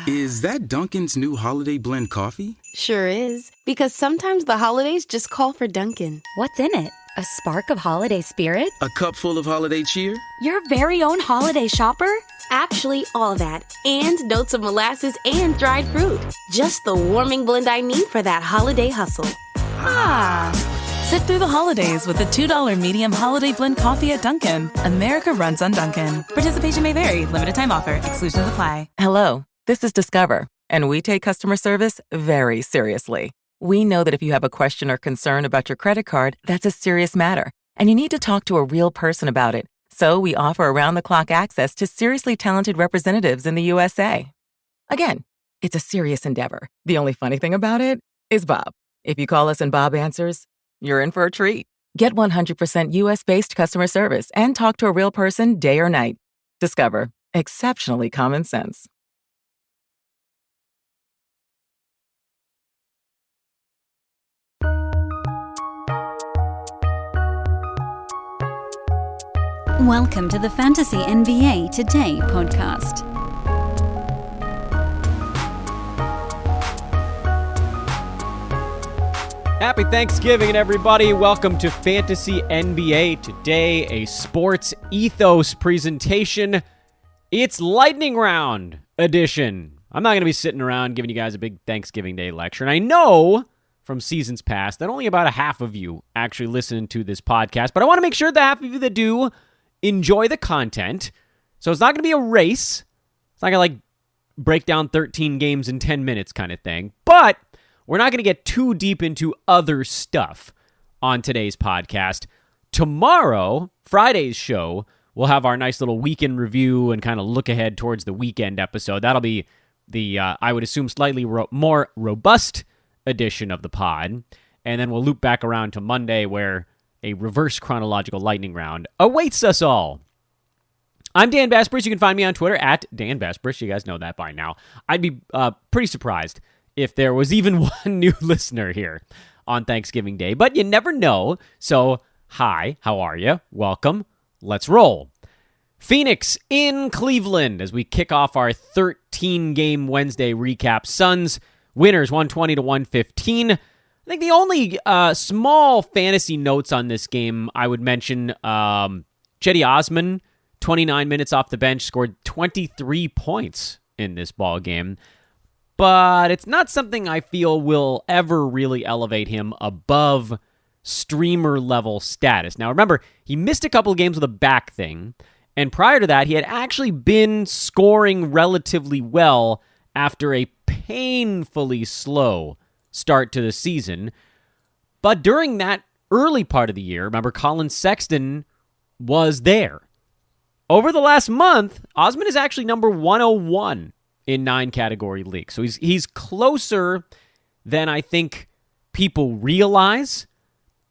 Is that Dunkin's new holiday blend coffee? Sure is, because sometimes the holidays just call for Dunkin'. What's in it? A spark of holiday spirit? A cup full of holiday cheer? Your very own holiday shopper? Actually, all that, and notes of molasses and dried fruit. Just the warming blend I need for that holiday hustle. Ah. Sit through the holidays with the $2 medium holiday blend coffee at Dunkin'. America runs on Dunkin'. Participation may vary. Limited time offer. Exclusions apply. Hello, this is Discover, and we take customer service very seriously. We know that if you have a question or concern about your credit card, that's a serious matter, and you need to talk to a real person about it. So we offer around-the-clock access to seriously talented representatives in the USA. Again, it's a serious endeavor. The only funny thing about it is Bob. If you call us and Bob answers, you're in for a treat. Get 100% US-based customer service and talk to a real person day or night. Discover. Exceptionally common sense. Welcome to the Fantasy NBA Today podcast. Happy Thanksgiving, everybody. Welcome to Fantasy NBA Today, a sports ethos presentation. It's Lightning Round edition. I'm not going to be sitting around giving you guys a big Thanksgiving Day lecture. And I know from seasons past that only about a half of you actually listen to this podcast, but I want to make sure the half of you that do enjoy the content. So it's not going to be a race. It's not going to break down 13 games in 10 minutes kind of thing. But we're not going to get too deep into other stuff on today's podcast. Tomorrow, Friday's show, we'll have our nice little weekend review and kind of look ahead towards the weekend episode. That'll be the, I would assume, slightly more robust edition of the pod. And then we'll loop back around to Monday where a reverse chronological lightning round awaits us all. I'm Dan Besbris. You can find me on Twitter at Dan Besbris. You guys know that by now. I'd be pretty surprised if there was even one new listener here on Thanksgiving Day, but you never know. So, hi, how are you? Welcome. Let's roll. Phoenix in Cleveland as we kick off our 13-game Wednesday recap. Suns winners 120-115. I think the only small fantasy notes on this game I would mention, Cedi Osman, 29 minutes off the bench, scored 23 points in this ball game. But it's not something I feel will ever really elevate him above streamer-level status. Now, remember, he missed a couple of games with a back thing, and prior to that, he had actually been scoring relatively well after a painfully slow start to the season. But during that early part of the year, remember, Colin Sexton was there. Over the last month, Osman is actually number 101 in 9-category leagues. So he's closer than I think people realize.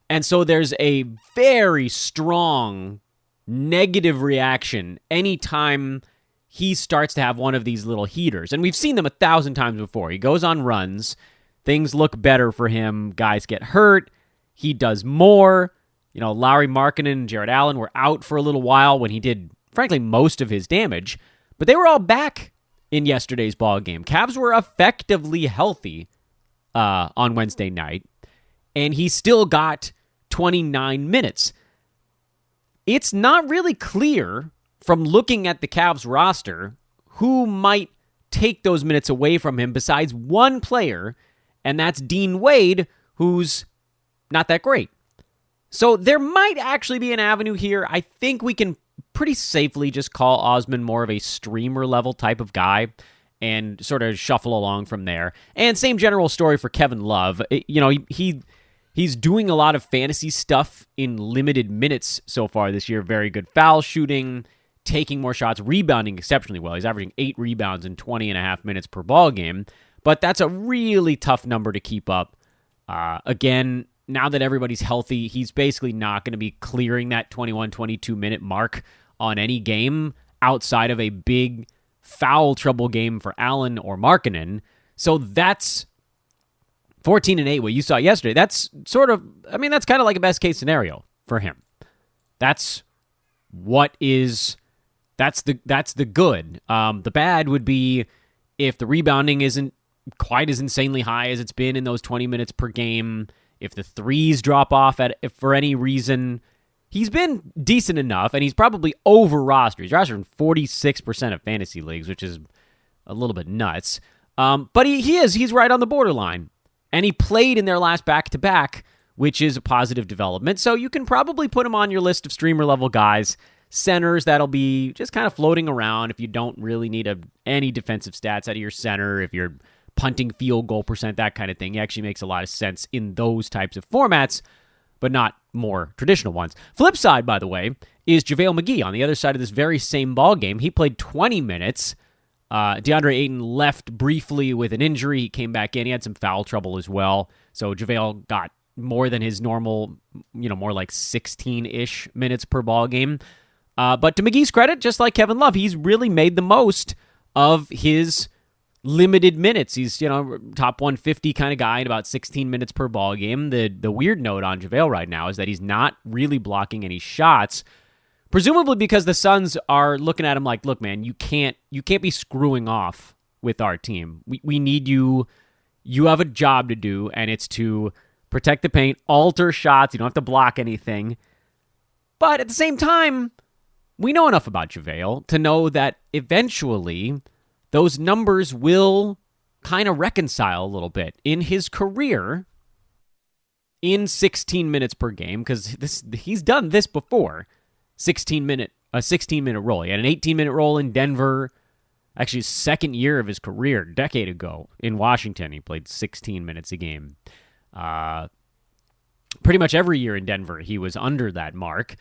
And so there's a very strong negative reaction anytime he starts to have one of these little heaters. And we've seen them 1,000 times before. He goes on runs. Things look better for him. Guys get hurt. He does more. You know, Lauri Markkanen and Jared Allen were out for a little while when he did, frankly, most of his damage. But they were all back in yesterday's ball game. Cavs were effectively healthy on Wednesday night, and he still got 29 minutes. It's not really clear from looking at the Cavs roster who might take those minutes away from him besides one player, and that's Dean Wade, who's not that great. So there might actually be an avenue here. I think we can pretty safely just call Osman more of a streamer-level type of guy and sort of shuffle along from there. And same general story for Kevin Love. He's doing a lot of fantasy stuff in limited minutes so far this year. Very good foul shooting, taking more shots, rebounding exceptionally well. He's averaging 8 rebounds in 20 and a half minutes per ball game. But that's a really tough number to keep up. Again, now that everybody's healthy, he's basically not going to be clearing that 21, 22-minute mark on any game outside of a big foul trouble game for Allen or Markkanen. So that's 14-8, what you saw yesterday. That's sort of, that's kind of like a best-case scenario for him. That's the good. The bad would be if the rebounding isn't quite as insanely high as it's been in those 20 minutes per game, if the threes drop off if for any reason, he's been decent enough, and he's probably over-rostered. He's rostered in 46% of fantasy leagues, which is a little bit nuts. But he's right on the borderline. And he played in their last back-to-back, which is a positive development. So you can probably put him on your list of streamer-level guys. Centers that'll be just kind of floating around if you don't really need any defensive stats out of your center, if you're punting field goal percent, that kind of thing. It actually makes a lot of sense in those types of formats, but not more traditional ones. Flip side, by the way, is JaVale McGee on the other side of this very same ball game. He played 20 minutes. DeAndre Ayton left briefly with an injury. He came back in. He had some foul trouble as well. So JaVale got more than his normal, more like 16-ish minutes per ball game. But to McGee's credit, just like Kevin Love, he's really made the most of his limited minutes. He's, top 150 kind of guy in about 16 minutes per ball game. The weird note on JaVale right now is that he's not really blocking any shots, presumably because the Suns are looking at him like, look, man, you can't be screwing off with our team. We need you. You have a job to do, and it's to protect the paint, alter shots. You don't have to block anything. But at the same time, we know enough about JaVale to know that eventually those numbers will kind of reconcile a little bit. In his career, in 16 minutes per game, because he's done this before, a 16-minute role. He had an 18-minute role in Denver. Actually, his second year of his career, a decade ago, in Washington, he played 16 minutes a game. Pretty much every year in Denver, he was under that mark.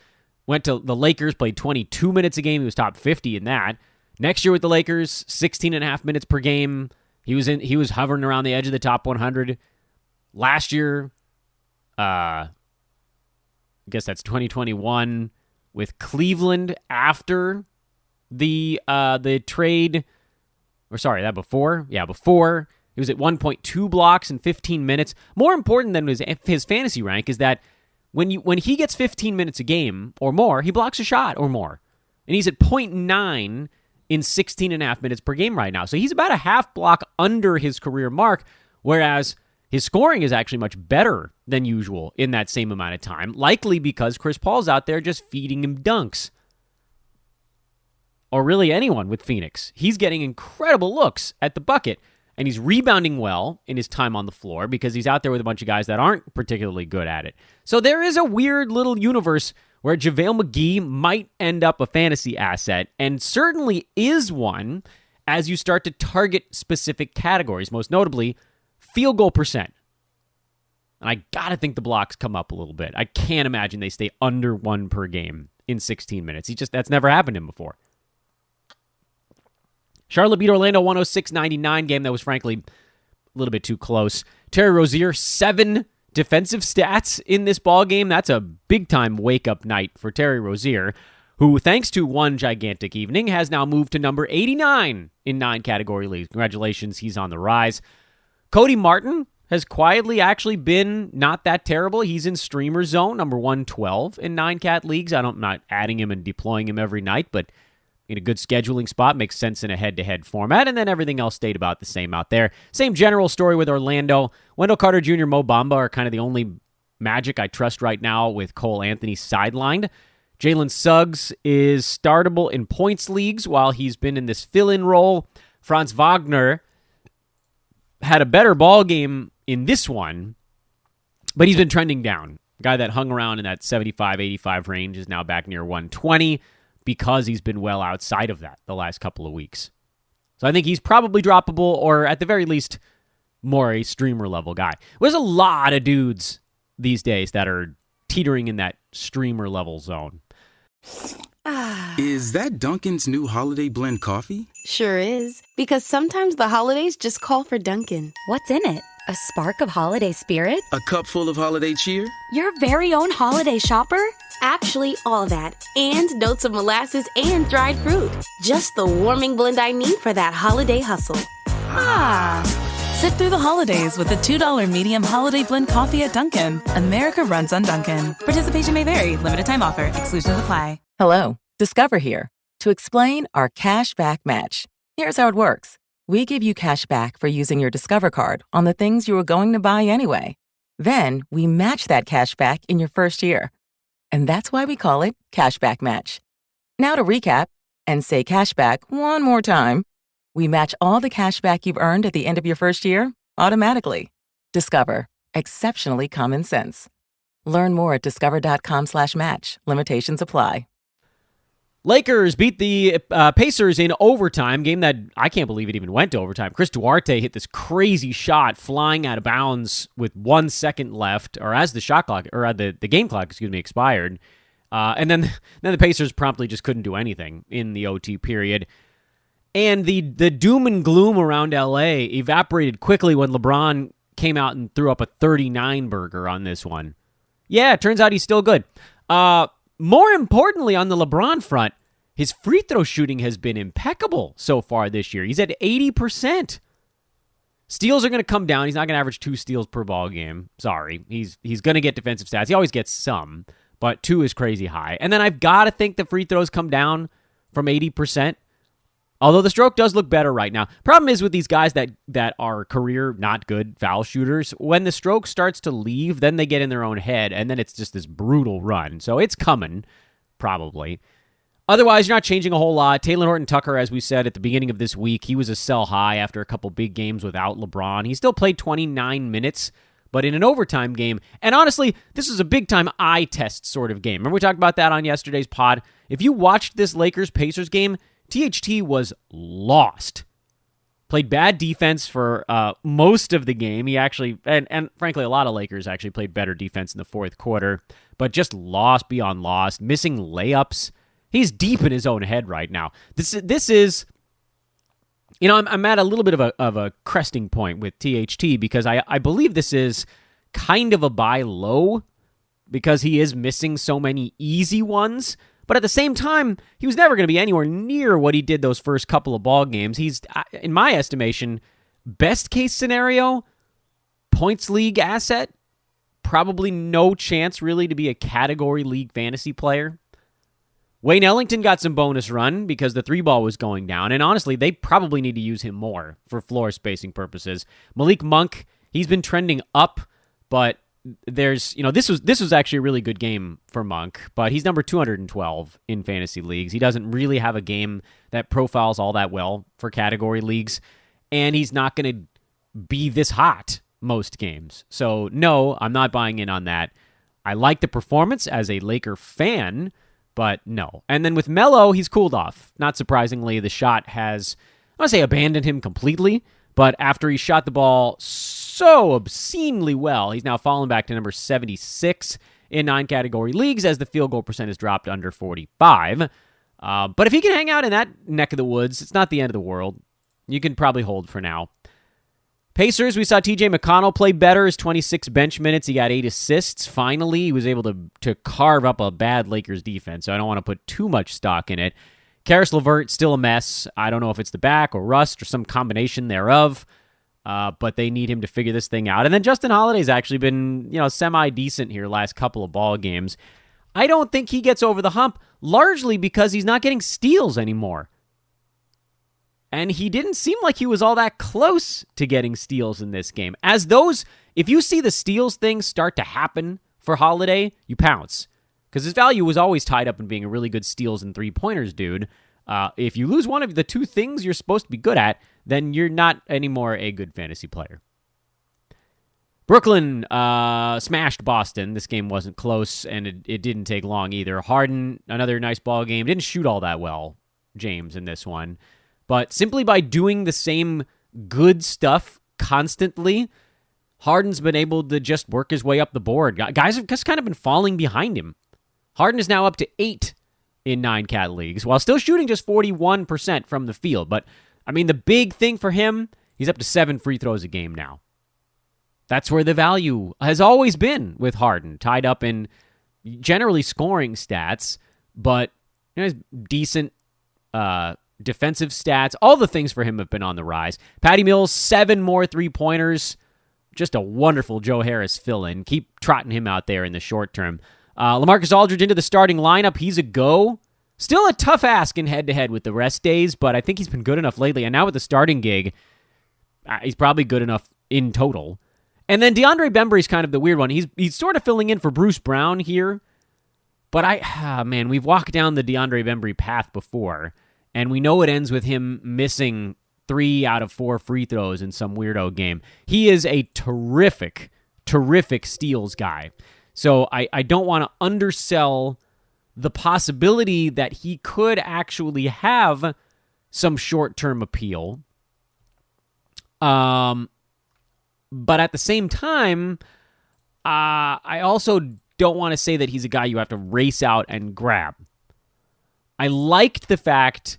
Went to the Lakers, played 22 minutes a game. He was top 50 in that. Next year with the Lakers, 16 and a half minutes per game. He was hovering around the edge of the top 100. Last year, I guess that's 2021 with Cleveland after the trade. Or sorry, that before? Yeah, before. He was at 1.2 blocks in 15 minutes. More important than his fantasy rank is that when he gets 15 minutes a game or more, he blocks a shot or more. And he's at 0.9 in 16 and a half minutes per game right now. So he's about a half block under his career mark, whereas his scoring is actually much better than usual in that same amount of time, likely because Chris Paul's out there just feeding him dunks. Or really anyone with Phoenix. He's getting incredible looks at the bucket, and he's rebounding well in his time on the floor because he's out there with a bunch of guys that aren't particularly good at it. So there is a weird little universe where JaVale McGee might end up a fantasy asset, and certainly is one as you start to target specific categories, most notably field goal percent. And I gotta think the blocks come up a little bit. I can't imagine they stay under 1 per game in 16 minutes. That's never happened to him before. Charlotte beat Orlando 106-99 game that was frankly a little bit too close. Terry Rozier, 7 defensive stats in this ball game. That's a big-time wake-up night for Terry Rozier, who, thanks to one gigantic evening, has now moved to number 89 in 9-category leagues. Congratulations, he's on the rise. Cody Martin has quietly actually been not that terrible. He's in streamer zone, number 112 in 9-cat leagues. I'm not adding him and deploying him every night, but in a good scheduling spot, makes sense in a head-to-head format, and then everything else stayed about the same out there. Same general story with Orlando. Wendell Carter Jr., Mo Bamba are kind of the only Magic I trust right now with Cole Anthony sidelined. Jalen Suggs is startable in points leagues while he's been in this fill-in role. Franz Wagner had a better ball game in this one, but he's been trending down. A guy that hung around in that 75-85 range is now back near 120. Because he's been well outside of that the last couple of weeks. So I think he's probably droppable, or at the very least, more a streamer-level guy. There's a lot of dudes these days that are teetering in that streamer-level zone. Is that Dunkin's new holiday blend coffee? Sure is. Because sometimes the holidays just call for Dunkin'. What's in it? A spark of holiday spirit? A cup full of holiday cheer? Your very own holiday shopper? Actually, all that. And notes of molasses and dried fruit. Just the warming blend I need for that holiday hustle. Sit through the holidays with the $2 medium holiday blend coffee at Dunkin'. America runs on Dunkin'. Participation may vary. Limited time offer. Exclusions apply. Hello, Discover here to explain our cash back match. Here's how it works. We give you cash back for using your Discover card on the things you were going to buy anyway. Then we match that cash back in your first year. And that's why we call it Cashback Match. Now to recap and say cashback one more time. We match all the cash back you've earned at the end of your first year automatically. Discover. Exceptionally common sense. Learn more at discover.com/match. Limitations apply. Lakers beat the Pacers in overtime, game that I can't believe it even went to overtime. Chris Duarte hit this crazy shot flying out of bounds with 1 second left, or as the shot clock, or the game clock, expired. And then the Pacers promptly just couldn't do anything in the OT period. And the doom and gloom around LA evaporated quickly when LeBron came out and threw up a 39 burger on this one. Yeah, it turns out he's still good. More importantly, on the LeBron front, his free throw shooting has been impeccable so far this year. He's at 80%. Steals are going to come down. He's not going to average 2 steals per ball game. Sorry. He's going to get defensive stats. He always gets some, but 2 is crazy high. And then I've got to think the free throws come down from 80%. Although the stroke does look better right now. Problem is with these guys that are career not good foul shooters, when the stroke starts to leave, then they get in their own head, and then it's just this brutal run. So it's coming, probably. Otherwise, you're not changing a whole lot. Taylor Horton-Tucker, as we said at the beginning of this week, he was a sell high after a couple big games without LeBron. He still played 29 minutes, but in an overtime game. And honestly, this is a big-time eye test sort of game. Remember we talked about that on yesterday's pod? If you watched this Lakers-Pacers game, THT was lost. Played bad defense for most of the game. He actually, and frankly, a lot of Lakers actually played better defense in the fourth quarter, but just lost beyond lost, missing layups. He's deep in his own head right now. This is, you know, I'm at a little bit of a cresting point with THT because I believe this is kind of a buy low because he is missing so many easy ones. But at the same time, he was never going to be anywhere near what he did those first couple of ball games. He's, in my estimation, best case scenario, points league asset, probably no chance really to be a category league fantasy player. Wayne Ellington got some bonus run because the 3-ball was going down, and honestly, they probably need to use him more for floor spacing purposes. Malik Monk, he's been trending up, but there's, you know, this was actually a really good game for Monk, but he's number 212 in fantasy leagues. He doesn't really have a game that profiles all that well for category leagues, and he's not going to be this hot most games. So no, I'm not buying in on that. I like the performance as a Laker fan, but no. And then with Melo, he's cooled off. Not surprisingly, the shot has, I want to say abandoned him completely, but after he shot the ball so obscenely well, he's now fallen back to number 76 in 9-category leagues as the field goal percent has dropped under 45. But if he can hang out in that neck of the woods, it's not the end of the world. You can probably hold for now. Pacers, we saw TJ McConnell play better. His 26 bench minutes, he got 8 assists. Finally, he was able to carve up a bad Lakers defense, so I don't want to put too much stock in it. Karis LeVert, still a mess. I don't know if it's the back or rust or some combination thereof, but they need him to figure this thing out. And then Justin Holiday's actually been, you know, semi-decent here last couple of ball games. I don't think he gets over the hump, largely because he's not getting steals anymore. And he didn't seem like he was all that close to getting steals in this game. As those, if you see the steals thing start to happen for Holiday, you pounce. Because his value was always tied up in being a really good steals and three-pointers dude. If you lose one of the two things you're supposed to be good at, then you're not anymore a good fantasy player. Brooklyn smashed Boston. This game wasn't close, and it didn't take long either. Harden, another nice ball game. Didn't shoot all that well, James, in this one. But simply by doing the same good stuff constantly, Harden's been able to just work his way up the board. Guys have just kind of been falling behind him. Harden is now up to 8 in 9-cat leagues, while still shooting just 41% from the field. But, I mean, the big thing for him, he's up to 7 free throws a game now. That's where the value has always been with Harden, tied up in generally scoring stats, but you know, decent defensive stats. All the things for him have been on the rise. Patty Mills, 7 more three-pointers. Just a wonderful Joe Harris fill-in. Keep trotting him out there in the short term. Lamarcus Aldridge into the starting lineup. He's a go. Still a tough ask in head-to-head with the rest days, but I think he's been good enough lately. And now with the starting gig, he's probably good enough in total. And then Deandre Bembry is kind of the weird one. He's sort of filling in for Bruce Brown here. But we've walked down the Deandre Bembry path before, and we know it ends with him missing 3 out of 4 free throws in some weirdo game. He is a terrific steals guy. So I don't want to undersell the possibility that he could actually have some short-term appeal. But at the same time, I also don't want to say that he's a guy you have to race out and grab. I liked the fact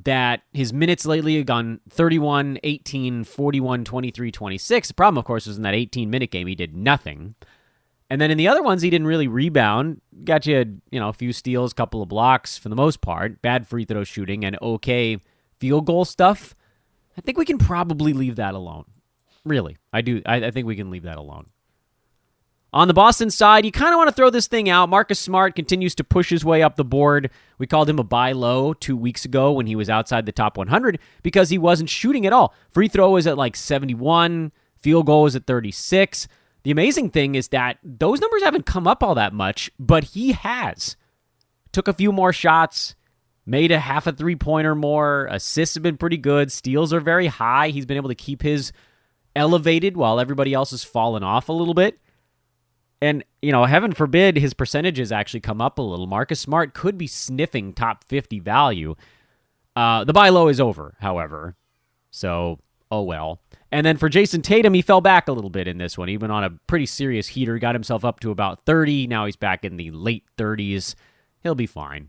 that his minutes lately have gone 31, 18, 41, 23, 26. The problem, of course, was in that 18-minute game, he did nothing. And then in the other ones, he didn't really rebound. Got you, a few steals, couple of blocks for the most part. Bad free throw shooting and okay field goal stuff. I think we can probably leave that alone. Really, I do. I think we can leave that alone. On the Boston side, you kind of want to throw this thing out. Marcus Smart continues to push his way up the board. We called him a buy low 2 weeks ago when he was outside the top 100 because he wasn't shooting at all. Free throw was at like 71. Field goal was at 36. The amazing thing is that those numbers haven't come up all that much, but he has. Took a few more shots, made a half a three-pointer more. Assists have been pretty good. Steals are very high. He's been able to keep his elevated while everybody else has fallen off a little bit. And, heaven forbid his percentages actually come up a little. Marcus Smart could be sniffing top 50 value. The buy low is over, however. So, oh well. And then for Jason Tatum, he fell back a little bit in this one. He went on a pretty serious heater, got himself up to about 30. Now he's back in the late 30s. He'll be fine.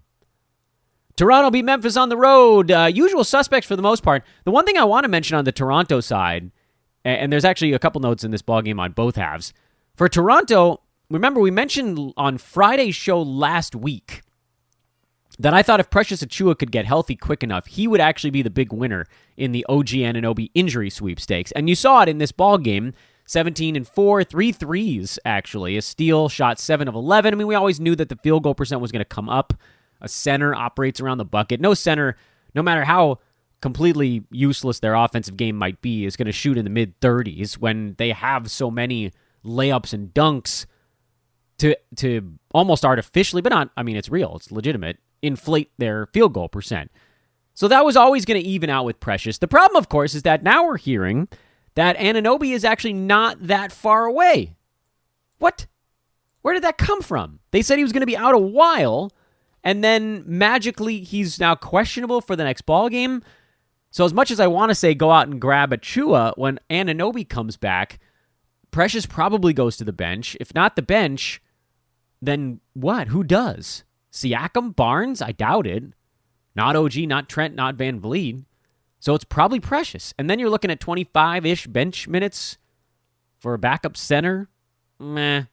Toronto beat Memphis on the road. Usual suspects for the most part. The one thing I want to mention on the Toronto side, and there's actually a couple notes in this ballgame on both halves. For Toronto, remember we mentioned on Friday's show last week that I thought if Precious Achiuwa could get healthy quick enough, he would actually be the big winner in the OG Anunoby injury sweepstakes. And you saw it in this ballgame, 17-4, 3 threes, actually. A steal, shot 7 of 11. I mean, we always knew that the field goal percent was going to come up. A center operates around the bucket. No center, no matter how completely useless their offensive game might be, is going to shoot in the mid-30s when they have so many layups and dunks to almost artificially, but not, it's real, it's legitimate, inflate their field goal percent. So that was always going to even out with Precious. The problem, of course, is that now we're hearing that Anunoby is actually not that far away. What? Where did that come from? They said he was going to be out a while, and then magically he's now questionable for the next ball game. So as much as I want to say go out and grab Achiuwa, when Anunoby comes back, Precious probably goes to the bench. If not the bench, then what? Who does? Siakam? Barnes? I doubt it. Not OG, not Trent, not Van Vliet. So it's probably Precious. And then you're looking at 25-ish bench minutes for a backup center. Meh.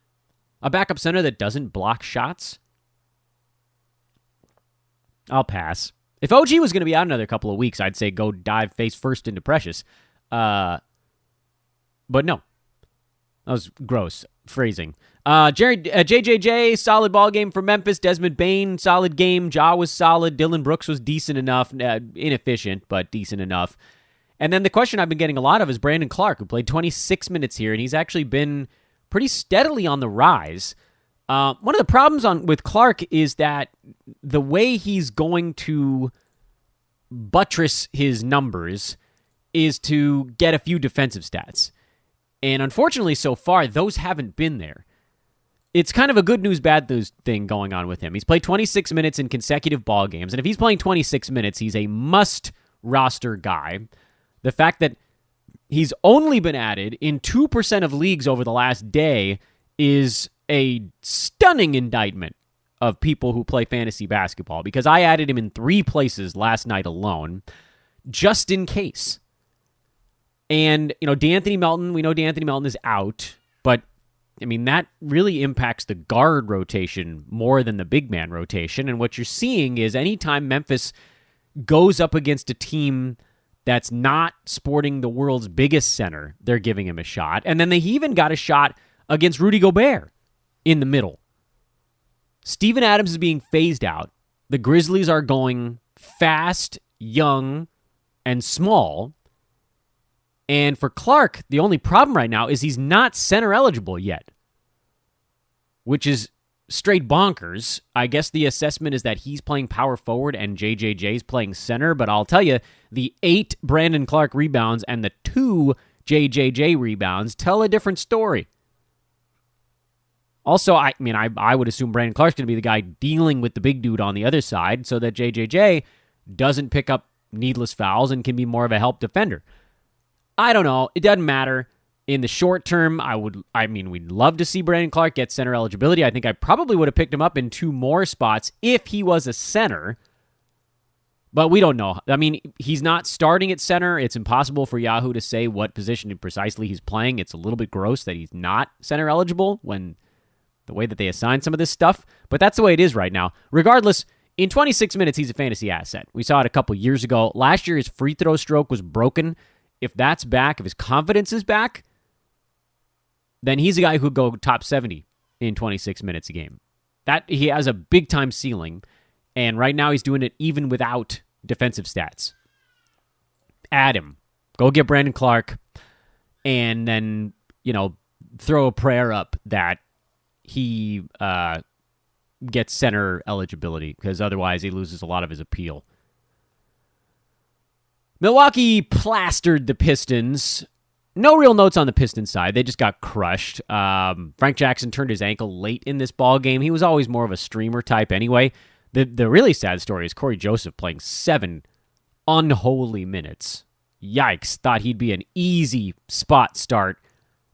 A backup center that doesn't block shots? I'll pass. If OG was going to be out another couple of weeks, I'd say go dive face first into Precious. But no. That was gross phrasing. JJJ, solid ball game for Memphis. Desmond Bane, solid game. Ja was solid. Dylan Brooks was decent enough. Inefficient, but decent enough. And then the question I've been getting a lot of is Brandon Clark, who played 26 minutes here, and he's actually been pretty steadily on the rise. One of the problems with Clark is that the way he's going to buttress his numbers is to get a few defensive stats. And unfortunately, so far, those haven't been there. It's kind of a good news, bad news thing going on with him. He's played 26 minutes in consecutive ball games, and if he's playing 26 minutes, he's a must-roster guy. The fact that he's only been added in 2% of leagues over the last day is a stunning indictment of people who play fantasy basketball, because I added him in 3 places last night alone, just in case. And, D'Anthony Melton, we know D'Anthony Melton is out, but, that really impacts the guard rotation more than the big man rotation. And what you're seeing is anytime Memphis goes up against a team that's not sporting the world's biggest center, they're giving him a shot. And then they even got a shot against Rudy Gobert in the middle. Steven Adams is being phased out. The Grizzlies are going fast, young, and small. And for Clark, the only problem right now is he's not center eligible yet, which is straight bonkers. I guess the assessment is that he's playing power forward and JJJ's playing center, but I'll tell you, the 8 Brandon Clark rebounds and the 2 JJJ rebounds tell a different story. Also, I would assume Brandon Clark's going to be the guy dealing with the big dude on the other side so that JJJ doesn't pick up needless fouls and can be more of a help defender. I don't know. It doesn't matter. In the short term, we'd love to see Brandon Clark get center eligibility. I think I probably would have picked him up in 2 more spots if he was a center. But we don't know. I mean, he's not starting at center. It's impossible for Yahoo to say what position precisely he's playing. It's a little bit gross that he's not center eligible when the way that they assign some of this stuff. But that's the way it is right now. Regardless, in 26 minutes, he's a fantasy asset. We saw it a couple years ago. Last year, his free throw stroke was broken. If that's back, if his confidence is back, then he's a guy who could go top 70 in 26 minutes a game. That he has a big-time ceiling, and right now he's doing it even without defensive stats. Add him. Go get Brandon Clark, and then, throw a prayer up that he gets center eligibility, because otherwise he loses a lot of his appeal. Milwaukee plastered the Pistons. No real notes on the Pistons side. They just got crushed. Frank Jackson turned his ankle late in this ball game. He was always more of a streamer type anyway. The really sad story is Corey Joseph playing 7 unholy minutes. Yikes. Thought he'd be an easy spot start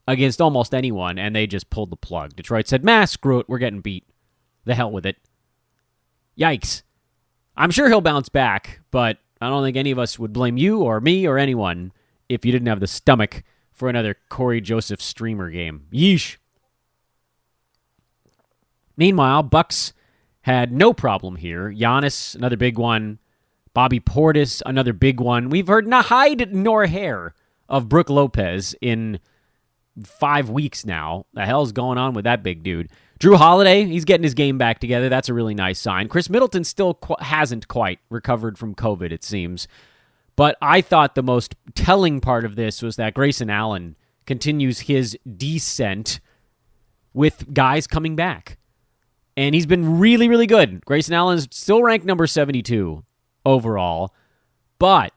against almost anyone, and they just pulled the plug. Detroit said, screw it. We're getting beat. The hell with it. Yikes. I'm sure he'll bounce back, but I don't think any of us would blame you or me or anyone if you didn't have the stomach for another Corey Joseph streamer game. Yeesh. Meanwhile, Bucks had no problem here. Giannis, another big one. Bobby Portis, another big one. We've heard not hide nor hair of Brook Lopez in 5 weeks now. The hell's going on with that big dude? Drew Holiday, he's getting his game back together. That's a really nice sign. Chris Middleton still hasn't quite recovered from COVID, it seems. But I thought the most telling part of this was that Grayson Allen continues his descent with guys coming back. And he's been really, really good. Grayson Allen's still ranked number 72 overall. But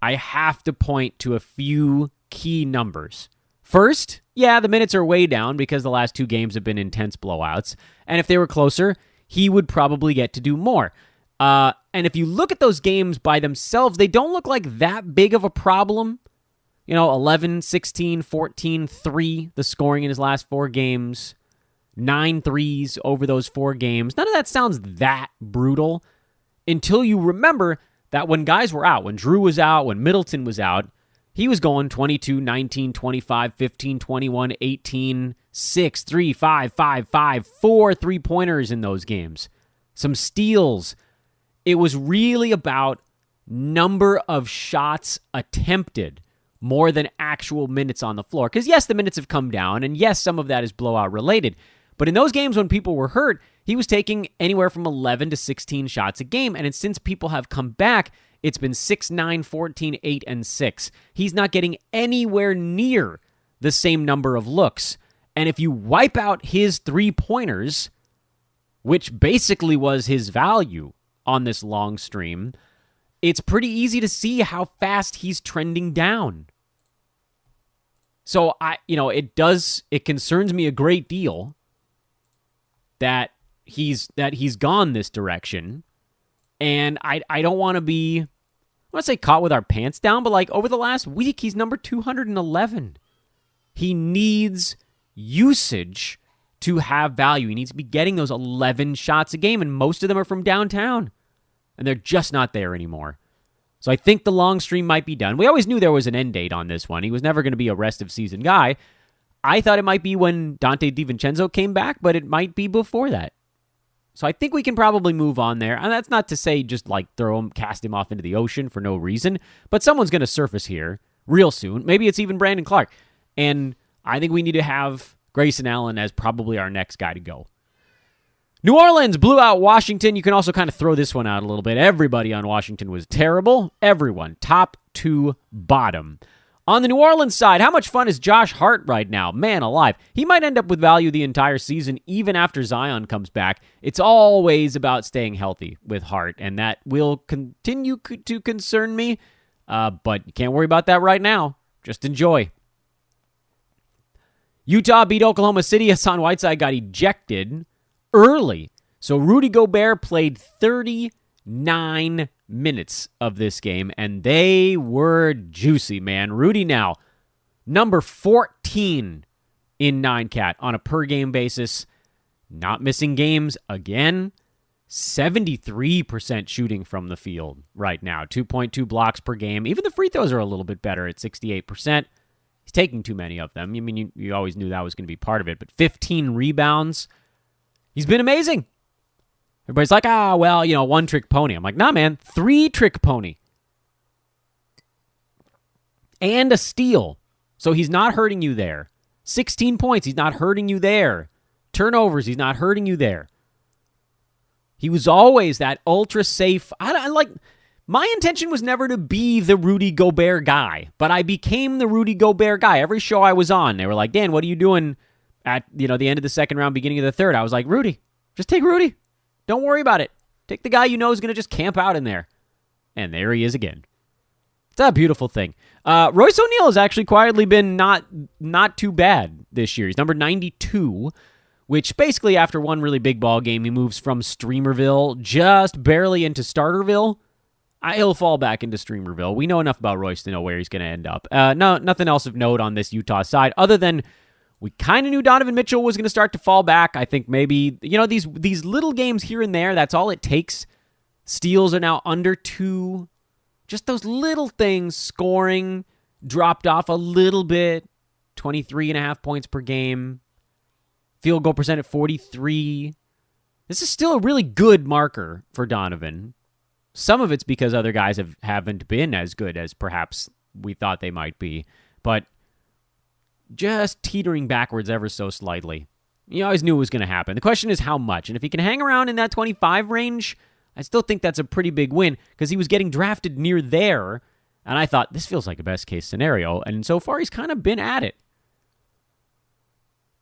I have to point to a few key numbers. First, the minutes are way down because the last 2 games have been intense blowouts. And if they were closer, he would probably get to do more. And if you look at those games by themselves, they don't look like that big of a problem. 11, 16, 14, 3, the scoring in his last 4 games. 9 threes over those 4 games. None of that sounds that brutal until you remember that when guys were out, when Drew was out, when Middleton was out, he was going 22, 19, 25, 15, 21, 18, 6, 3, 5, 5, 5, 4 3-pointers in those games. Some steals. It was really about number of shots attempted more than actual minutes on the floor. Because yes, the minutes have come down, and yes, some of that is blowout related. But in those games when people were hurt, he was taking anywhere from 11 to 16 shots a game. And since people have come back, it's been 6, 9, 14, 8, and 6. He's not getting anywhere near the same number of looks. And if you wipe out his 3-pointers, which basically was his value on this long stream, it's pretty easy to see how fast he's trending down. So it concerns me a great deal that he's gone this direction. And I don't want to be, I want to say caught with our pants down, but like over the last week, he's number 211. He needs usage to have value. He needs to be getting those 11 shots a game, and most of them are from downtown. And they're just not there anymore. So I think the long stream might be done. We always knew there was an end date on this one. He was never going to be a rest of season guy. I thought it might be when Dante DiVincenzo came back, but it might be before that. So I think we can probably move on there. And that's not to say just like cast him off into the ocean for no reason, but someone's going to surface here real soon. Maybe it's even Brandon Clark. And I think we need to have Grayson Allen as probably our next guy to go. New Orleans blew out Washington. You can also kind of throw this one out a little bit. Everybody on Washington was terrible. Everyone, top to bottom. On the New Orleans side, how much fun is Josh Hart right now? Man alive. He might end up with value the entire season, even after Zion comes back. It's always about staying healthy with Hart, and that will continue to concern me. But you can't worry about that right now. Just enjoy. Utah beat Oklahoma City. Hassan Whiteside got ejected early. So Rudy Gobert played 39 minutes of this game, and they were juicy, man. Rudy now, number 14 in 9-cat on a per-game basis. Not missing games again. 73% shooting from the field right now. 2.2 blocks per game. Even the free throws are a little bit better at 68%. He's taking too many of them. I mean, you always knew that was going to be part of it, but 15 rebounds. He's been amazing. Everybody's like, one-trick pony. I'm like, nah, man, 3-trick pony. And a steal. So he's not hurting you there. 16 points, he's not hurting you there. Turnovers, he's not hurting you there. He was always that ultra-safe. My intention was never to be the Rudy Gobert guy, but I became the Rudy Gobert guy. Every show I was on, they were like, Dan, what are you doing at the end of the second round, beginning of the third? I was like, Rudy. Just take Rudy. Don't worry about it. Take the guy you know is going to just camp out in there. And there he is again. It's a beautiful thing. Royce O'Neal has actually quietly been not too bad this year. He's number 92, which basically after one really big ball game, he moves from Streamerville just barely into Starterville. He'll fall back into Streamerville. We know enough about Royce to know where he's going to end up. Nothing else of note on this Utah side other than we kind of knew Donovan Mitchell was going to start to fall back. I think maybe, these little games here and there, that's all it takes. Steals are now under 2. Just those little things. Scoring dropped off a little bit. 23.5 points per game. Field goal percent at 43. This is still a really good marker for Donovan. Some of it's because other guys haven't been as good as perhaps we thought they might be. But just teetering backwards ever so slightly. You always knew it was going to happen. The question is how much. And if he can hang around in that 25 range, I still think that's a pretty big win because he was getting drafted near there. And I thought, this feels like a best-case scenario. And so far, he's kind of been at it.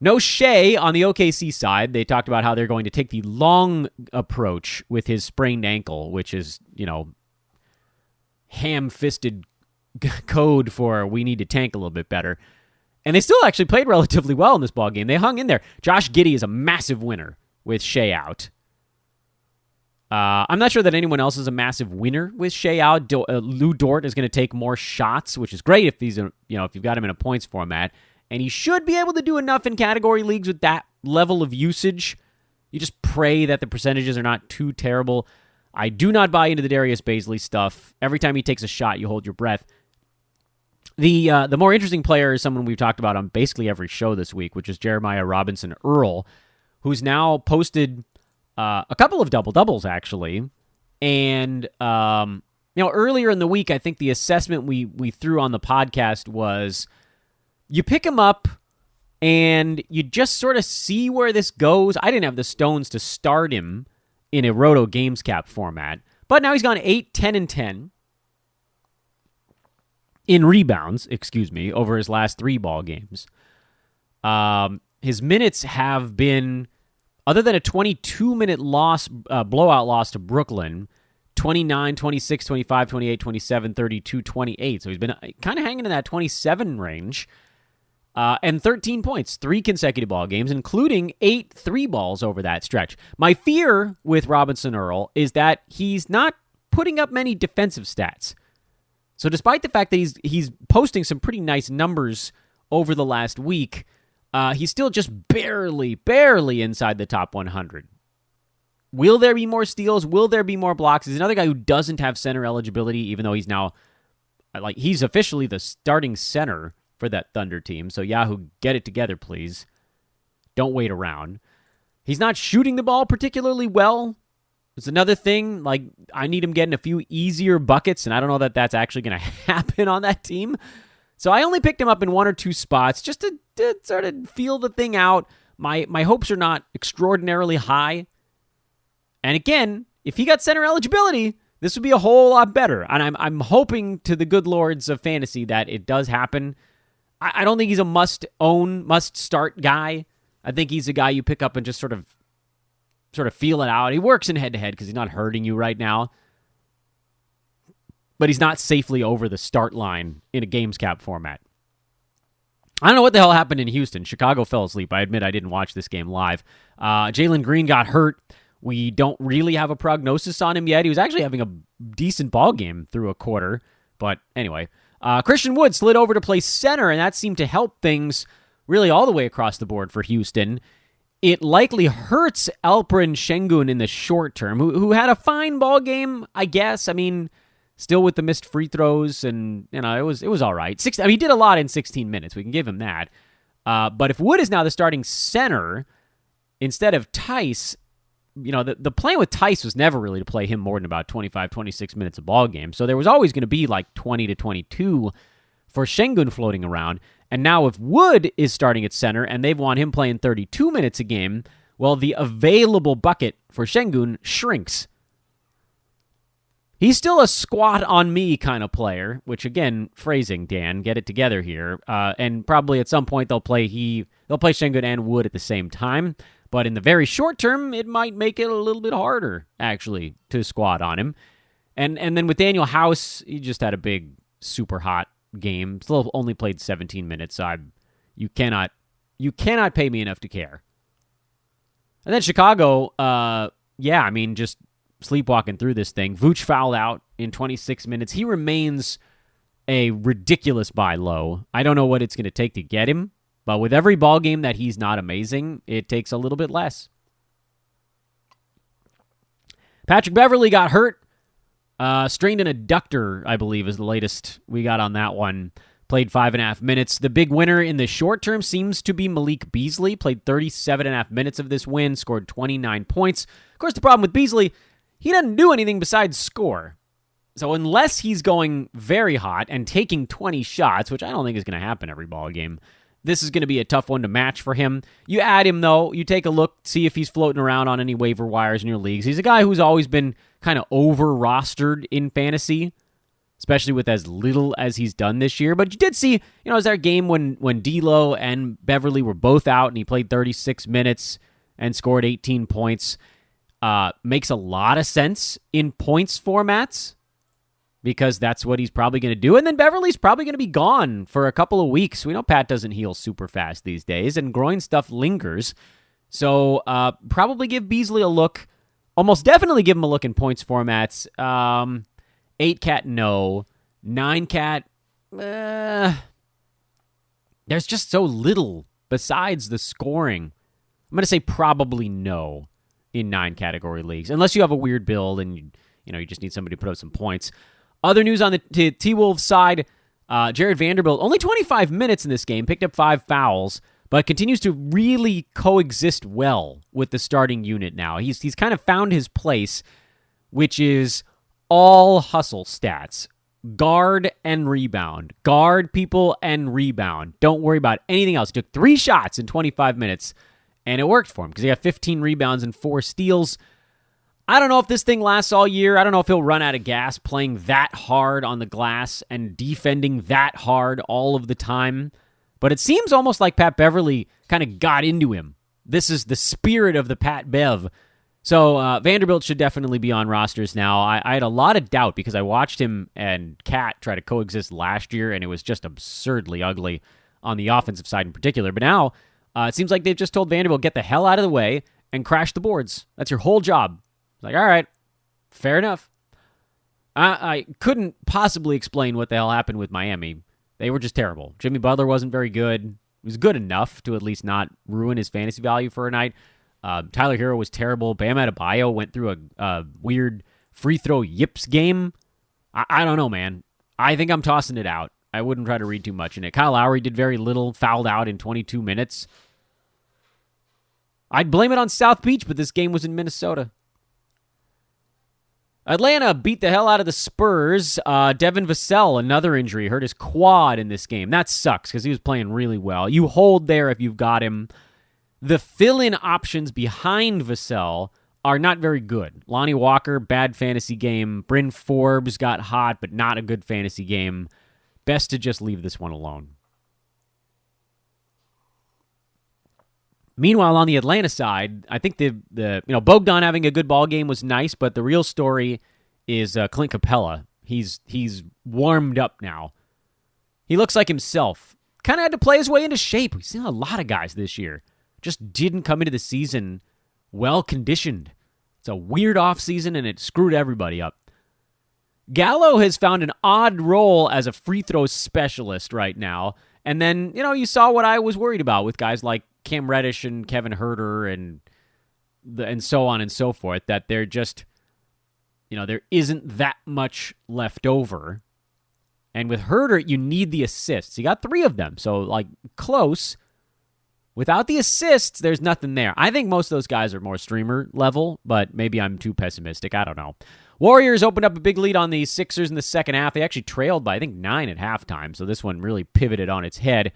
No Shea on the OKC side. They talked about how they're going to take the long approach with his sprained ankle, which is, ham-fisted code for we need to tank a little bit better. And they still actually played relatively well in this ballgame. They hung in there. Josh Giddey is a massive winner with Shea out. I'm not sure that anyone else is a massive winner with Shea out. Lou Dort is going to take more shots, which is great if he's if you've got him in a points format. And he should be able to do enough in category leagues with that level of usage. You just pray that the percentages are not too terrible. I do not buy into the Darius Baisley stuff. Every time he takes a shot, you hold your breath. The more interesting player is someone we've talked about on basically every show this week, which is Jeremiah Robinson Earl, who's now posted a couple of double-doubles, actually. And, earlier in the week, I think the assessment we threw on the podcast was you pick him up and you just sort of see where this goes. I didn't have the stones to start him in a Roto Games Cap format, but now he's gone 8, 10, and 10. In rebounds, over his last 3 ball games. His minutes have been, other than a 22-minute blowout loss to Brooklyn, 29, 26, 25, 28, 27, 32, 28. So he's been kind of hanging in that 27 range. And 13 points, 3 consecutive ball games, including 8 3-balls over that stretch. My fear with Robinson Earl is that he's not putting up many defensive stats. So despite the fact that he's posting some pretty nice numbers over the last week, he's still just barely inside the top 100. Will there be more steals? Will there be more blocks? He's another guy who doesn't have center eligibility, even though he's now, he's officially the starting center for that Thunder team. So Yahoo, get it together, please. Don't wait around. He's not shooting the ball particularly well. It's another thing, I need him getting a few easier buckets, and I don't know that that's actually going to happen on that team. So I only picked him up in 1 or 2 spots just to sort of feel the thing out. My hopes are not extraordinarily high And again, if he got center eligibility, this would be a whole lot better. And I'm hoping to the good lords of fantasy that it does happen. I don't think he's a must-own, must-start guy. I think he's a guy you pick up and just sort of feel it out. He works in head-to-head because he's not hurting you right now. But he's not safely over the start line in a games cap format. I don't know what the hell happened in Houston. Chicago fell asleep. I admit I didn't watch this game live. Jalen Green got hurt. We don't really have a prognosis on him yet. He was actually having a decent ball game through a quarter. But anyway, Christian Wood slid over to play center, and that seemed to help things really all the way across the board for Houston. It likely hurts Alperen Şengün in the short term, who had a fine ball game, I guess. I mean, still with the missed free throws, and it was all right. He did a lot in 16 minutes. We can give him that. But if Wood is now the starting center instead of Tice, the plan with Tice was never really to play him more than about 25, 26 minutes a ball game. So there was always going to be like 20 to 22 for Şengün floating around. And now if Wood is starting at center and they've want him playing 32 minutes a game, well, the available bucket for Şengün shrinks. He's still a squat on me kind of player, which again, phrasing, Dan, get it together here. And probably at some point they'll play Şengün and Wood at the same time. But in the very short term, it might make it a little bit harder, actually, to squat on him. And then with Daniel House, he just had a big, super hot game. Still only played 17 minutes. So you cannot pay me enough to care. And then Chicago, just sleepwalking through this thing. Vooch fouled out in 26 minutes. He remains a ridiculous buy low. I don't know what it's going to take to get him. But with every ball game that he's not amazing, it takes a little bit less. Patrick Beverley got hurt. Strained an adductor, I believe, is the latest we got on that one. Played 5.5 minutes. The big winner in the short term seems to be Malik Beasley. Played 37.5 minutes of this win. Scored 29 points. Of course, the problem with Beasley, he doesn't do anything besides score. So unless he's going very hot and taking 20 shots, which I don't think is going to happen every ball game, this is going to be a tough one to match for him. You add him, though. You take a look, see if he's floating around on any waiver wires in your leagues. He's a guy who's always been kind of over-rostered in fantasy, especially with as little as he's done this year. But you did see, is there a game when D'Lo and Beverly were both out and he played 36 minutes and scored 18 points. Makes a lot of sense in points formats, because that's what he's probably going to do. And then Beverly's probably going to be gone for a couple of weeks. We know Pat doesn't heal super fast these days, and groin stuff lingers. So probably give Beasley a look. Almost definitely give him a look in points formats. 8-cat, no. 9-cat, there's just so little besides the scoring. I'm going to say probably no in 9-category leagues, unless you have a weird build and you just need somebody to put up some points. Other news on the T-Wolves side, Jared Vanderbilt, only 25 minutes in this game, picked up 5 fouls, but continues to really coexist well with the starting unit now. He's kind of found his place, which is all hustle stats. Guard and rebound. Guard people and rebound. Don't worry about anything else. He took 3 shots in 25 minutes, and it worked for him because he got 15 rebounds and 4 steals. I don't know if this thing lasts all year. I don't know if he'll run out of gas playing that hard on the glass and defending that hard all of the time. But it seems almost like Pat Beverly kind of got into him. This is the spirit of the Pat Bev. So Vanderbilt should definitely be on rosters now. I had a lot of doubt because I watched him and Cat try to coexist last year, and it was just absurdly ugly on the offensive side in particular. But now it seems like they've just told Vanderbilt, get the hell out of the way and crash the boards. That's your whole job. Like, all right, fair enough. I couldn't possibly explain what the hell happened with Miami. They were just terrible. Jimmy Butler wasn't very good. He was good enough to at least not ruin his fantasy value for a night. Tyler Hero was terrible. Bam Adebayo went through a weird free throw yips game. I don't know, man. I think I'm tossing it out. I wouldn't try to read too much in it. Kyle Lowry did very little, fouled out in 22 minutes. I'd blame it on South Beach, but this game was in Minnesota. Atlanta beat the hell out of the Spurs. Devin Vassell, another injury, hurt his quad in this game. That sucks because he was playing really well. You hold there if you've got him. The fill-in options behind Vassell are not very good. Lonnie Walker, bad fantasy game. Bryn Forbes got hot, but not a good fantasy game. Best to just leave this one alone. Meanwhile, on the Atlanta side, I think the Bogdan having a good ball game was nice, but the real story is Clint Capela. He's warmed up now. He looks like himself. Kind of had to play his way into shape. We've seen a lot of guys this year just didn't come into the season well conditioned. It's a weird offseason, and it screwed everybody up. Gallo has found an odd role as a free throw specialist right now. And then, you saw what I was worried about with guys like Cam Reddish and Kevin Huerter and so on and so forth, that they're just, there isn't that much left over. And with Huerter, you need the assists. He got 3 of them, so close. Without the assists, there's nothing there. I think most of those guys are more streamer level, but maybe I'm too pessimistic. I don't know. Warriors opened up a big lead on the Sixers in the second half. They actually trailed by, I think, 9 at halftime, so this one really pivoted on its head.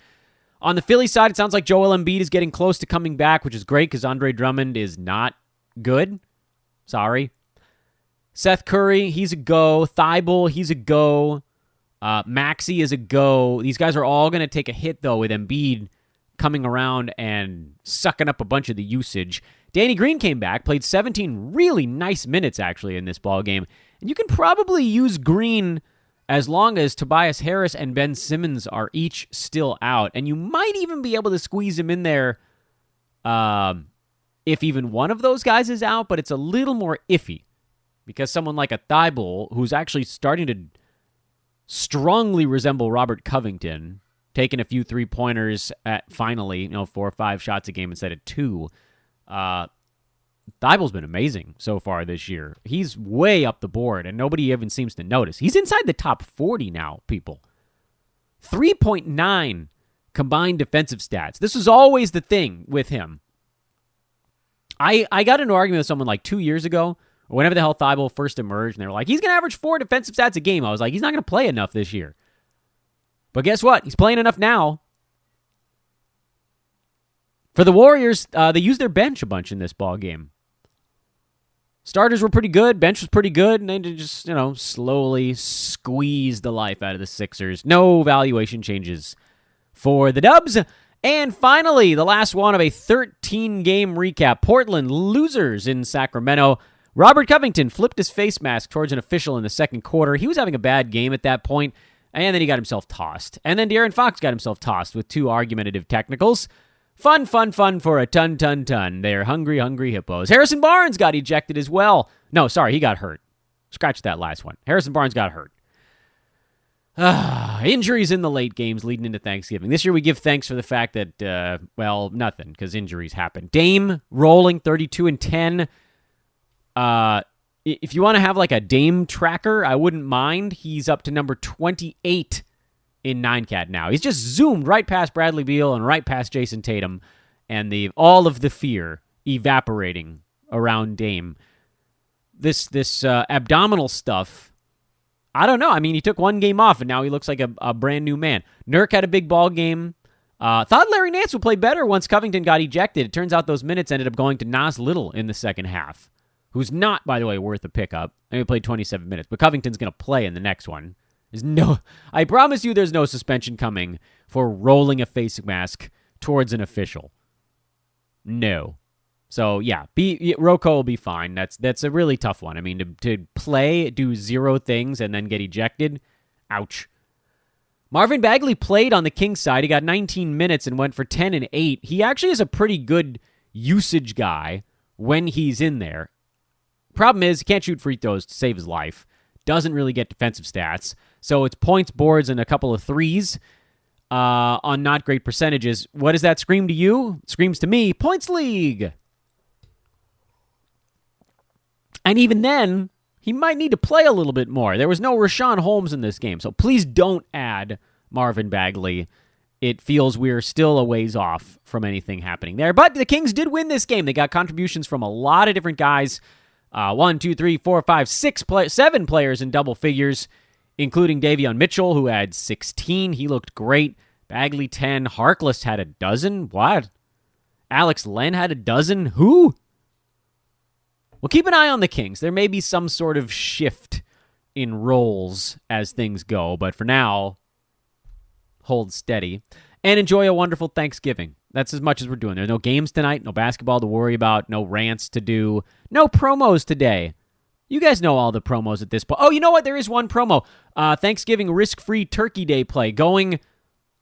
On the Philly side, it sounds like Joel Embiid is getting close to coming back, which is great because Andre Drummond is not good. Sorry. Seth Curry, he's a go. Thibault, he's a go. Maxey is a go. These guys are all going to take a hit, though, with Embiid coming around and sucking up a bunch of the usage. Danny Green came back, played 17 really nice minutes, actually, in this ballgame. And you can probably use Green as long as Tobias Harris and Ben Simmons are each still out. And you might even be able to squeeze him in there if even one of those guys is out, but it's a little more iffy because someone like a Thibault, who's actually starting to strongly resemble Robert Covington, taking a few three-pointers at finally, 4 or 5 shots a game instead of 2. Thibault's been amazing so far this year. He's way up the board, and nobody even seems to notice. He's inside the top 40 now, people. 3.9 combined defensive stats. This was always the thing with him. I got into an argument with someone 2 years ago, or whenever the hell Thibault first emerged, and they were like, he's going to average 4 defensive stats a game. I was like, he's not going to play enough this year. But guess what? He's playing enough now. For the Warriors, they used their bench a bunch in this ball game. Starters were pretty good. Bench was pretty good. And they just, slowly squeezed the life out of the Sixers. No valuation changes for the Dubs. And finally, the last one of a 13-game recap. Portland losers in Sacramento. Robert Covington flipped his face mask towards an official in the second quarter. He was having a bad game at that point, and then he got himself tossed. And then De'Aaron Fox got himself tossed with 2 argumentative technicals. Fun for a ton. They're hungry hippos. Harrison Barnes got ejected as well. No, sorry, he got hurt. Scratch that last one. Harrison Barnes got hurt. Injuries in the late games leading into Thanksgiving. This year we give thanks for the fact that, nothing, because injuries happen. Dame rolling 32-10. If you want to have a Dame tracker, I wouldn't mind. He's up to number 28 in 9Cat now. He's just zoomed right past Bradley Beal and right past Jason Tatum, and all of the fear evaporating around Dame. This abdominal stuff, I don't know. I mean, he took 1 game off, and now he looks like a brand new man. Nurk had a big ball game. Thought Larry Nance would play better once Covington got ejected. It turns out those minutes ended up going to Nas Little in the second half, who's not, by the way, worth a pickup. And he played 27 minutes, but Covington's going to play in the next one. I promise you there's no suspension coming for rolling a face mask towards an official. No. So, yeah, Rocco will be fine. That's a really tough one. I mean, to play, do 0 things, and then get ejected, ouch. Marvin Bagley played on the Kings side. He got 19 minutes and went for 10 and 8. He actually is a pretty good usage guy when he's in there. Problem is, he can't shoot free throws to save his life. Doesn't really get defensive stats. So it's points, boards, and a couple of threes on not great percentages. What does that scream to you? It screams to me, points league. And even then, he might need to play a little bit more. There was no Rashawn Holmes in this game, so please don't add Marvin Bagley. It feels we're still a ways off from anything happening there. But the Kings did win this game. They got contributions from a lot of different guys. 1, 2, 3, 4, 5, 6, 7 players in double figures, including Davion Mitchell, who had 16. He looked great. Bagley, 10. Harkless had a dozen. What? Alex Len had a dozen. Who? Well, keep an eye on the Kings. There may be some sort of shift in roles as things go, but for now, hold steady and enjoy a wonderful Thanksgiving. That's as much as we're doing. There's no games tonight, no basketball to worry about, no rants to do, no promos today. You guys know all the promos at this point. Oh, you know what? There is one promo. Thanksgiving risk-free Turkey Day play going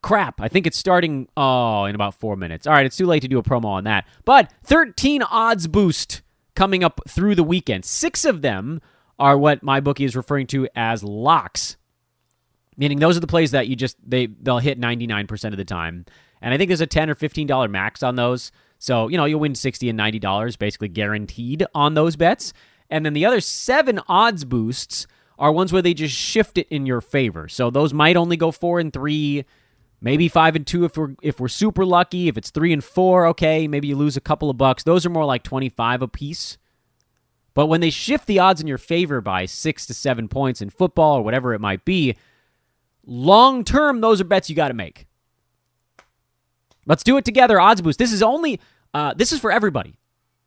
crap. I think it's starting in about 4 minutes. All right, it's too late to do a promo on that. But 13 odds boost coming up through the weekend. 6 of them are what MyBookie is referring to as locks, meaning those are the plays that they'll hit 99% of the time. And I think there's a $10 or $15 max on those. So, you'll win $60 and $90 basically guaranteed on those bets. And then the other 7 odds boosts are ones where they just shift it in your favor. So those might only go 4 and 3, maybe 5 and 2 if we're super lucky. If it's 3 and 4, okay, maybe you lose a couple of bucks. Those are more like 25 a piece. But when they shift the odds in your favor by 6 to 7 points in football or whatever it might be, long term, those are bets you got to make. Let's do it together. Odds boost. This is for everybody,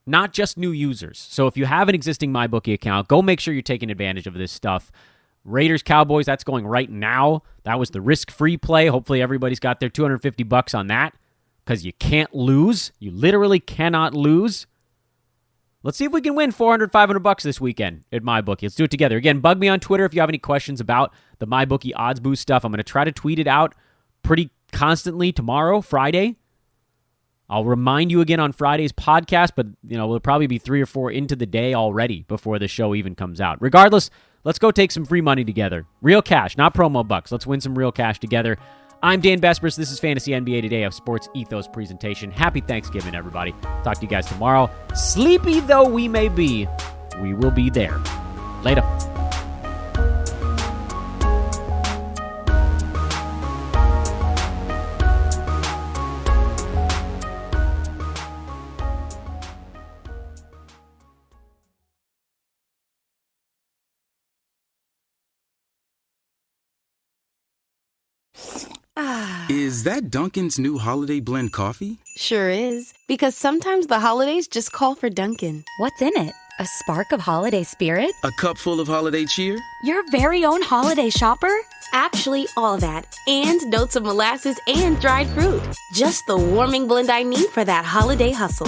not just new users. So if you have an existing MyBookie account, go make sure you're taking advantage of this stuff. Raiders, Cowboys, that's going right now. That was the risk-free play. Hopefully everybody's got their $250 on that because you can't lose. You literally cannot lose. Let's see if we can win $400, $500 this weekend at MyBookie. Let's do it together. Again, bug me on Twitter if you have any questions about the MyBookie odds boost stuff. I'm going to try to tweet it out pretty constantly tomorrow, Friday. I'll remind you again on Friday's podcast, but we'll probably be 3 or 4 into the day already before the show even comes out. Regardless, let's go take some free money together. Real cash, not promo bucks. Let's win some real cash together. I'm Dan Bespers. This is Fantasy NBA Today, a Sports Ethos presentation. Happy Thanksgiving, everybody. Talk to you guys tomorrow. Sleepy though we may be, we will be there. Later. Is that Dunkin's new holiday blend coffee? Sure is. Because sometimes the holidays just call for Dunkin'. What's in it? A spark of holiday spirit? A cup full of holiday cheer? Your very own holiday shopper? Actually, all that. And notes of molasses and dried fruit. Just the warming blend I need for that holiday hustle.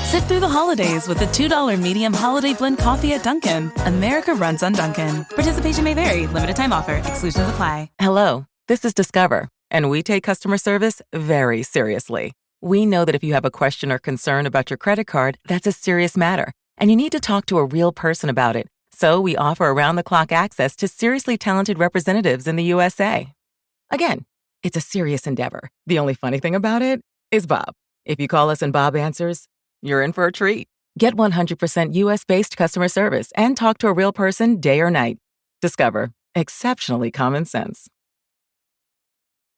Sit through the holidays with the $2 medium holiday blend coffee at Dunkin'. America runs on Dunkin'. Participation may vary. Limited time offer. Exclusions apply. Hello, this is Discover, and we take customer service very seriously. We know that if you have a question or concern about your credit card, that's a serious matter, and you need to talk to a real person about it. So we offer around-the-clock access to seriously talented representatives in the USA. Again, it's a serious endeavor. The only funny thing about it is Bob. If you call us and Bob answers, you're in for a treat. Get 100% US-based customer service and talk to a real person day or night. Discover. Exceptionally common sense.